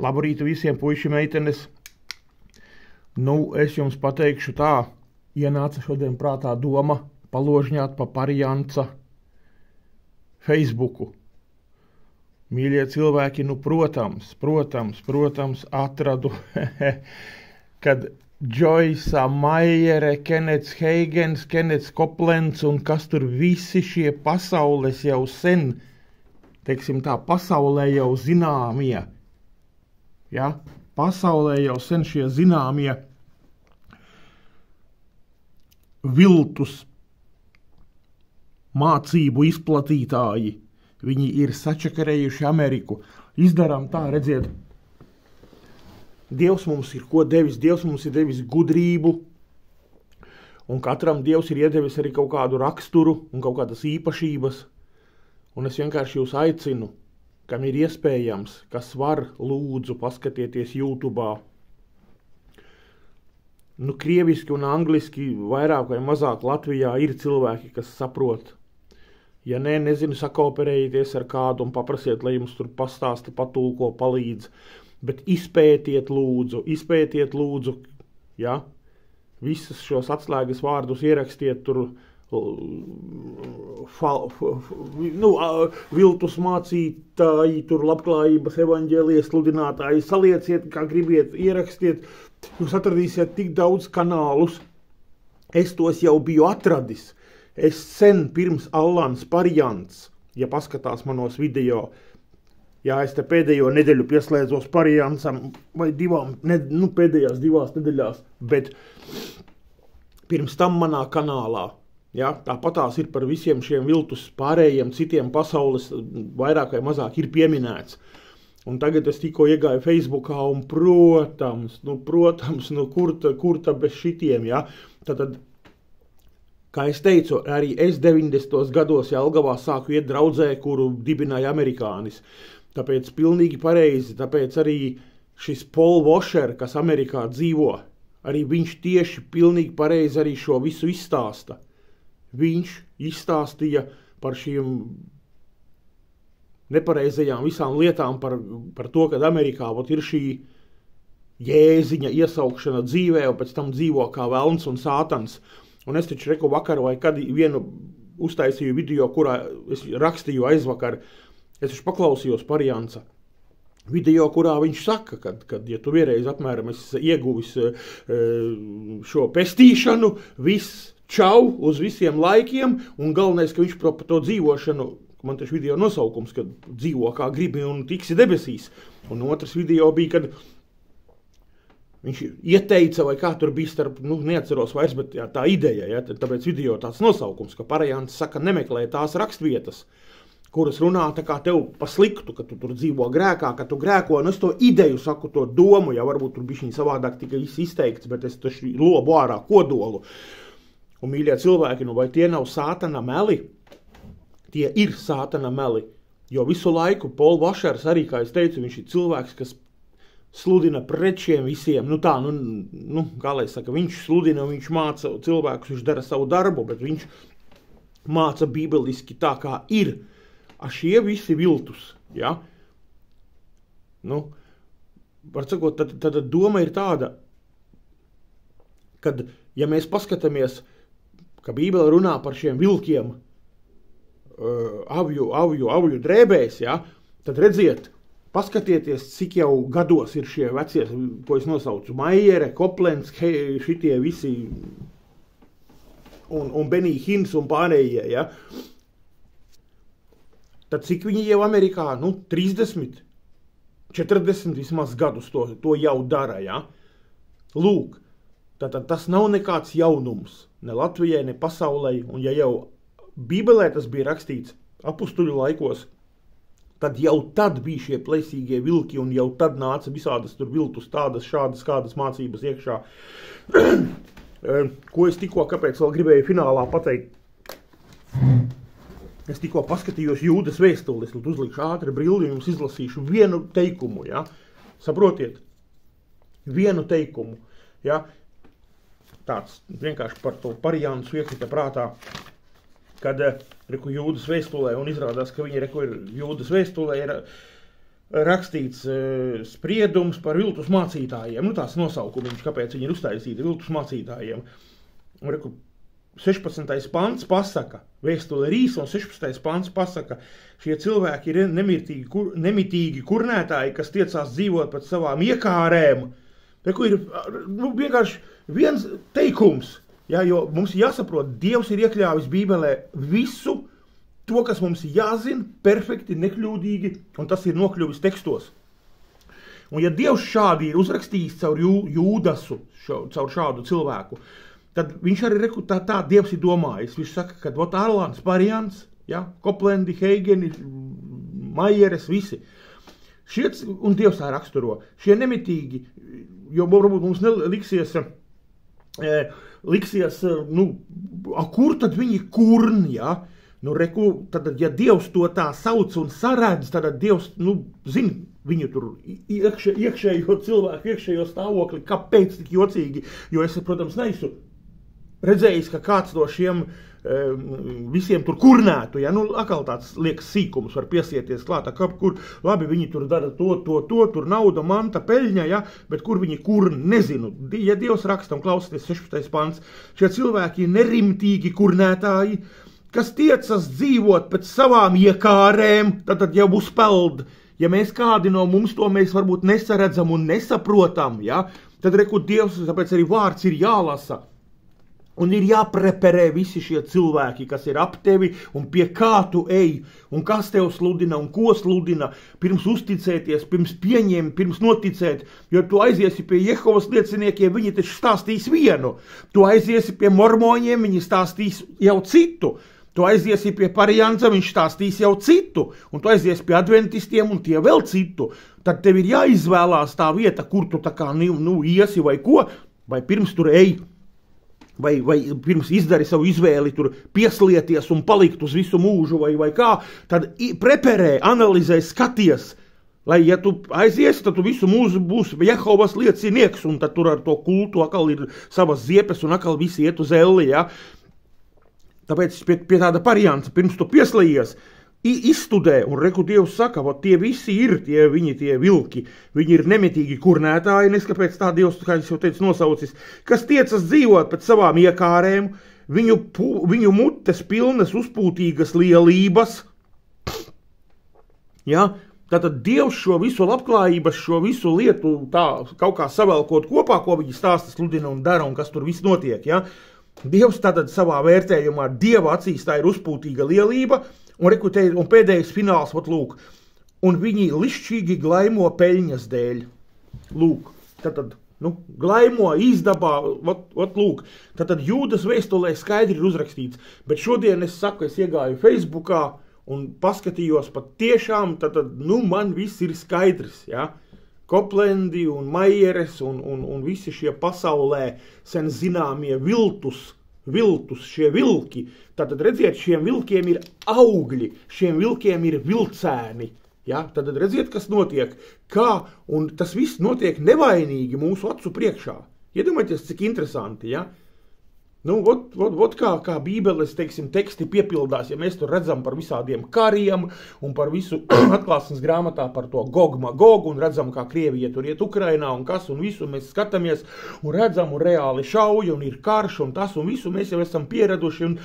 Labrīt visiem, puiši, meitenes. Nu, es jums pateikšu tā, ienāca šodien prātā doma paložņāt pa Parianca Facebooku. Mīļie cilvēki, nu, protams, atradu, kad Joyce Maiere, Kenets Heigens, Kenets Koplens un kas tur visi šie pasaules jau sen, teiksim tā, pasaulē jau zināmie, ja, pasaulē jau sen šie zināmie viltus mācību izplatītāji, viņi ir sačakarējuši Ameriku. Izdarām tā, redziet, Dievs mums ir ko devis, Dievs mums ir devis gudrību, un katram Dievs ir iedevis arī kaut kādu raksturu un kaut kādas īpašības, un es vienkārši jūs aicinu, kam ir iespējams, kas var, lūdzu, paskatieties YouTube'ā. Nu, krieviski un angliski vairāk vai mazāk Latvijā ir cilvēki, kas saprot. Ja nē, nezinu, sakooperējieties ar kādu un paprasiet, lai jums tur pastāsta, patulko, palīdz. Bet izpētiet lūdzu, ja? Visus šos atslēgas vārdus ierakstiet tur, viltus mācītāji, tur labklājības evaņģēlijas sludinātāji, salieciet, kā gribiet, ierakstiet. Jūs atradīsiet tik daudz kanālus. Es tos jau biju atradis. Es sen pirms Allans Pariants, ja paskatās manos video, jā, es te pēdējo nedēļu pieslēdzos Pariancam, vai pēdējās 2 nedēļās, bet pirms tam manā kanālā, jā, tāpatās ir par visiem šiem viltus pārējiem citiem pasaules vairāk vai mazāk ir pieminēts. Un tagad es tikko iegāju Facebookā un, protams, kur ta bez šitiem, jā. Tātad, kā es teicu, arī es 90. gados Jelgavā sāku iet draudzē, kuru dibināja amerikānis. Tāpēc pilnīgi pareizi, tāpēc arī šis Paul Washer, kas Amerikā dzīvo, arī viņš tieši pilnīgi pareizi arī šo visu izstāsta. Viņš izstāstīja par šiem nepareizajām visām lietām, par to, kad Amerikā ir šī Jēziņa iesaukšana dzīvē, un pēc tam dzīvo kā velns un sātans. Un es taču reku vakar vai kad vienu uztaisīju video, kurā es rakstīju aizvakar, es taču paklausījos Parianca video, kurā viņš saka, kad ja tu vienreiz apmēram esi ieguvis šo pestīšanu, viss čau uz visiem laikiem, un galvenais, ka viņš par to dzīvošanu, man taču video nosaukums, kad dzīvo kā gribi un tiksi debesīs. Un otrs video bija, kad viņš ieteica, vai kā tur bija starp, neatceros vairs, bet jā, tā ideja, ja, tāpēc video tāds nosaukums, ka Pariants saka, nemeklē tās rakstvietas, kuras runā tā kā tev pasliktu, ka tu tur dzīvo grēkā, ka tu grēko, un es to ideju saku, to domu, ja varbūt tur bišķiņ savādāk tika izteikts, bet es taču lobu ārā kodolu. Un, mīļie cilvēki, vai tie nav sātana meli? Tie ir sātana meli, jo visu laiku Paul Washers arī, kā es teicu, viņš ir cilvēks, kas sludina pret šiem visiem, kā lai saka, viņš sludina, viņš māca cilvēkus, viņš dara savu darbu, bet viņš māca bībeliski tā, kā ir. A šie visi viltus, ja? Var sakot, tad doma ir tāda, kad, ja mēs paskatāmies, ka Bībele runā par šiem vilkiem, avju drēbēs, ja? Tad redziet, paskatieties, cik jau gados ir šie vecie, ko es nosaucu, Maiere, Koplens, šitie visi, un Benī Hins un pārējie, ja? Tad cik viņi jau Amerikā, 30, 40 vismaz gadus to jau dara, ja? Lūk, tad tas nav nekāds jaunums, ne Latvijai, ne pasaulē, un ja jau Bībelē tas bija rakstīts apustuļu laikos, tad jau tad bija šie plēsīgie vilki, un jau tad nāca visādas tur viltus, tādas, šādas, kādas mācības iekšā. Ko es tikko, kāpēc vēl gribēju finālā pateikt? Es tikko paskatījos Jūdas vēstuli, es uzlikšu ātri brilli, jums izlasīšu vienu teikumu, ja? Saprotiet? Vienu teikumu, ja? Tāds vienkārši par to Pariancu iekrita prātā. Kad Jūdas vēstulē, un izrādās, ka viņa ir Jūdas vēstulē, ir rakstīts spriedums par viltus mācītājiem. Nu, tās nosaukumiņš, kāpēc viņi ir uztaisīti viltus mācītājiem. Un reku, 16. pants pasaka, vēstule Rīs un 16. pants pasaka, šie cilvēki ir nemitīgi kurnētāji, kas tiecās dzīvot pēc savām iekārēm. Reku ir vienkārši viens teikums, ja, jo mums jāsaprot, Dievs ir iekļāvis Bībelē visu to, kas mums jāzina, perfekti, nekļūdīgi, un tas ir nokļuvis tekstos. Un ja Dievs šādi ir uzrakstījis caur Jūdasu, caur šādu cilvēku, tad viņš arī tā Dievs ir domājis. Viņš saka, ka Arlāns, Parijans, ja, Koplendi, Heigeni, Maieres, visi. Un Dievs tā raksturo. Šie nemitīgi, jo varbūt mums liksies, kur tad viņi kurn, ja? Nu, reku, tad, ja Dievs to tā sauc un saredz, tad Dievs, zina viņu tur iekšējo cilvēku, iekšējo stāvokli, kāpēc tik jocīgi, jo es, protams, neesmu redzējis, ka kāds no šiem visiem tur kurnētu, ja, atkal tāds liekas sīkums var piesieties klāt, kur, labi, viņi tur dara to, tur nauda, manta, peļņa, ja, bet kur viņi kurn, nezinu, ja Dievs raksta un klausieties 16. pants, šie cilvēki ir nerimtīgi kurnētāji, kas tiecas dzīvot pēc savām iekārēm, tad jau būs peld. Ja mēs kādi no mums to mēs varbūt nesaredzam un nesaprotam, ja, tad reku Dievs, tāpēc arī vārds ir jālasa. Un ir jāpreperē visi šie cilvēki, kas ir ap tevi un pie kā tu ej, un kas tev sludina un ko sludina, pirms uzticēties, pirms pieņemt, pirms noticēt, jo tu aiziesi pie Jehovas lieciniekiem, viņi taču stāstīs vienu, tu aiziesi pie mormoņiem, viņi stāstīs jau citu, tu aiziesi pie Parijanca, viņš stāstīs jau citu, un tu aiziesi pie adventistiem un tie vēl citu, tad tev ir jāizvēlās tā vieta, kur tu tā kā iesi vai ko, vai pirms tur ej, vai pirms izdari savu izvēli, tur pieslieties un palikt uz visu mūžu vai kā, tad preperē, analizē, skaties, lai ja tu aiziesi, tad tu visu mūžu būsi Jehovas liecinieks, un tad tur ar to kultu atkal ir savas ziepes un atkal visi iet uz elli, ja. Tāpēc pie tāda Parijanca, pirms tu pieslējies, izstudē, un reku Dievs saka, tie visi ir, tie vilki, viņi ir nemitīgi kurnētāji, neskapēc tā Dievs, kā es jau teicu, nosaucis, kas tiecas dzīvot pēc savām iekārēm, viņu mutes pilnas uzpūtīgas lielības, ja, tātad Dievs šo visu labklājības, šo visu lietu tā kaut kā savelkot kopā, ko viņi stāsta, sludina un dara, un kas tur viss notiek, ja. Dievs tātad savā vērtējumā, Dieva acīs tā ir uzpūtīga lielība, un pēdējais fināls, lūk, un viņi lišķīgi glaimo peļņas dēļ. Lūk, tātad, glaimo, izdabā, lūk, tātad Jūdas vēstulē skaidri ir uzrakstīts, bet šodien es saku, es iegāju Facebookā un paskatījos pat tiešām, tātad, man viss ir skaidrs, ja. Koplendi un Maieres un visi šie pasaulē sen zināmie viltus, šie vilki. Tātad redziet, šiem vilkiem ir augļi, šiem vilkiem ir vilcēni. Ja? Tātad redziet, kas notiek, kā, un tas viss notiek nevainīgi mūsu acu priekšā. Iedomājieties, cik interesanti, ja? Kā Bībeles, teksti piepildās, ja mēs tur redzam par visādiem kariem un par visu atklāsmes grāmatā par to Gogu un redzam, kā Krievija tur iet Ukrainā un kas un visu mēs skatāmies un redzam un reāli šauja un ir karš un tas un visu mēs jau esam pieraduši un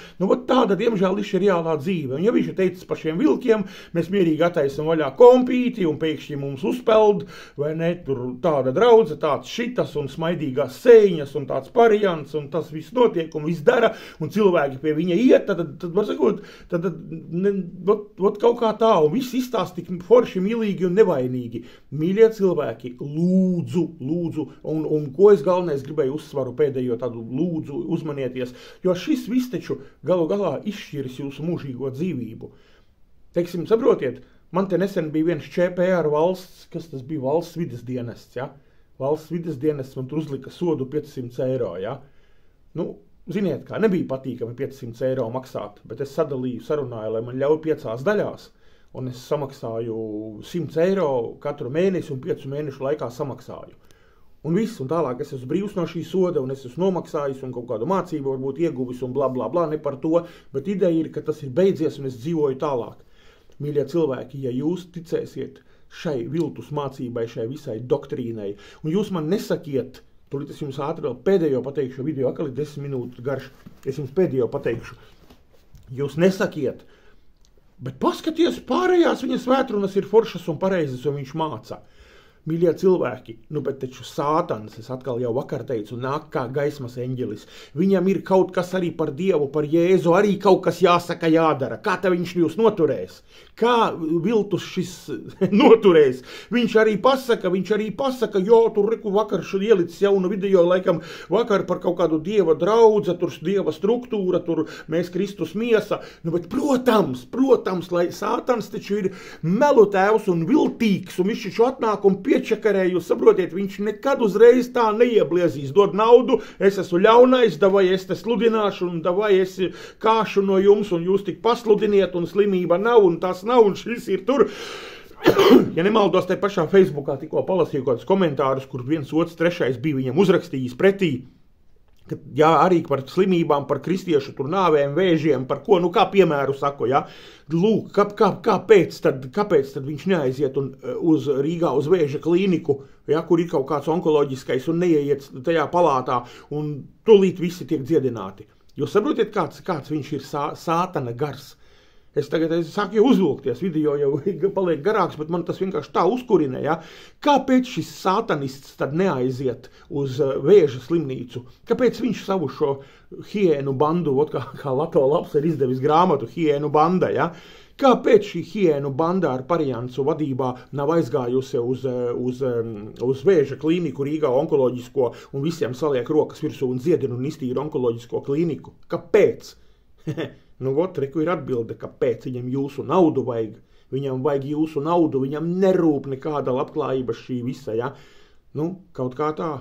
tāda, diemžēl, ir reālā dzīve. Un ja viņš ir teicis par šiem vilkiem, mēs mierīgi attaisam vaļā kompīti un pēkšņi mums uzpeld, vai ne, tur tāda draudze, tāds šitas un smaidīgās sēņas un tāds Parijants un tas viss notiek. Un viss dara, un cilvēki pie viņa iet, tad var sakot, kaut kā tā, un viss izstāst tik forši, milīgi un nevainīgi. Mīļie cilvēki, lūdzu, un ko es galvenais gribēju uzsvaru pēdējo tādu lūdzu uzmanieties, jo šis viss taču galu galā izšķiris jūsu mūžīgo dzīvību. Saprotiet, man te nesen bija viens ČPR valsts, kas tas bija valsts vides dienests, ja? Valsts vides dienests man tur uzlika sodu 500 eiro, ja? Ziniet kā, nebija patīkami 500 eiro maksāt, bet es sarunāju, lai man ļauj 5 daļās, un es samaksāju 100 eiro katru mēnesi un 5 mēnešu laikā samaksāju. Un viss, un tālāk es esmu brīvs no šī soda, un es esmu nomaksājis, un kaut kādu mācību varbūt ieguvis, un bla, bla, bla, ne par to, bet ideja ir, ka tas ir beidzies, un es dzīvoju tālāk. Mīļie cilvēki, ja jūs ticēsiet šai viltus mācībai, šai visai doktrīnai. Un jūs man nesakiet, tūlīt es jums ātri vēl pēdējo pateikšu, video atkal ir 10 minūtes garš, es jums pēdējo pateikšu. Jūs nesakiet, bet paskaties, pārējās viņa svētrunas ir foršas un pareizes, un viņš māca. Mīļie cilvēki, nu bet taču Sātans, es atkal jau vakar teicu, nāk kā gaismas eņģelis. Viņam ir kaut kas arī par Dievu, par Jēzu, arī kaut kas jāsaka, jādara. Kā te viņš jūs noturēs? Kā viltus šis noturēs? Viņš arī pasaka, jo, tur reku vakar ielicis jaunu video, laikam vakar par kaut kādu Dieva draudze, tur Dieva struktūra, tur mēs Kristus miesa. Nu bet protams, lai Sātans taču ir melu tēvs un viltīgs, un viņš taču atnāk un piečakarē, jūs saprotiet, viņš nekad uzreiz tā neiebliezīs, dod naudu, es esmu ļaunais, davai es te sludināšu, un davai es kāšu no jums, un jūs tik pasludiniet, un slimība nav, un tas nav, un šis ir tur. Ja nemaldos, te pašā Facebookā tikko palasīju kādus komentārus, kur viens otrs trešais bija viņam uzrakstījis pretī, ka, jā, arī par slimībām, par kristiešu tur nāvēm, vēžiem, par ko, nu kā piemēru saku, jā. Lūk, kāpēc tad viņš neaiziet uz Rīgā uz vēža klīniku, jā, kur ir kaut kāds onkoloģiskais un neieiet tajā palātā, un tūlīt visi tiek dziedināti. Jūs saprotiet, kāds viņš ir Sātana gars. Es sāku jau uzvilkties, video jau paliek garāks, bet man tas vienkārši tā uzkurina, ja? Kāpēc šis sātanists tad neaiziet uz vēža slimnīcu? Kāpēc viņš savu šo hiēnu bandu, kā Lato Labs ir izdevis grāmatu Hiēnu banda, ja? Kāpēc šī hiēnu banda ar Pariansu vadībā nav aizgājusi uz vēža klīniku Rīgā onkoloģisko un visiem saliek rokas virsū un dziedina un iztīra onkoloģisko klīniku? Kāpēc? Nu, reku ir atbilde, kāpēc viņam jūsu naudu vajag. Viņam vajag jūsu naudu, viņam nerūp nekāda labklājība šī visa, ja? Nu, kaut kā tā.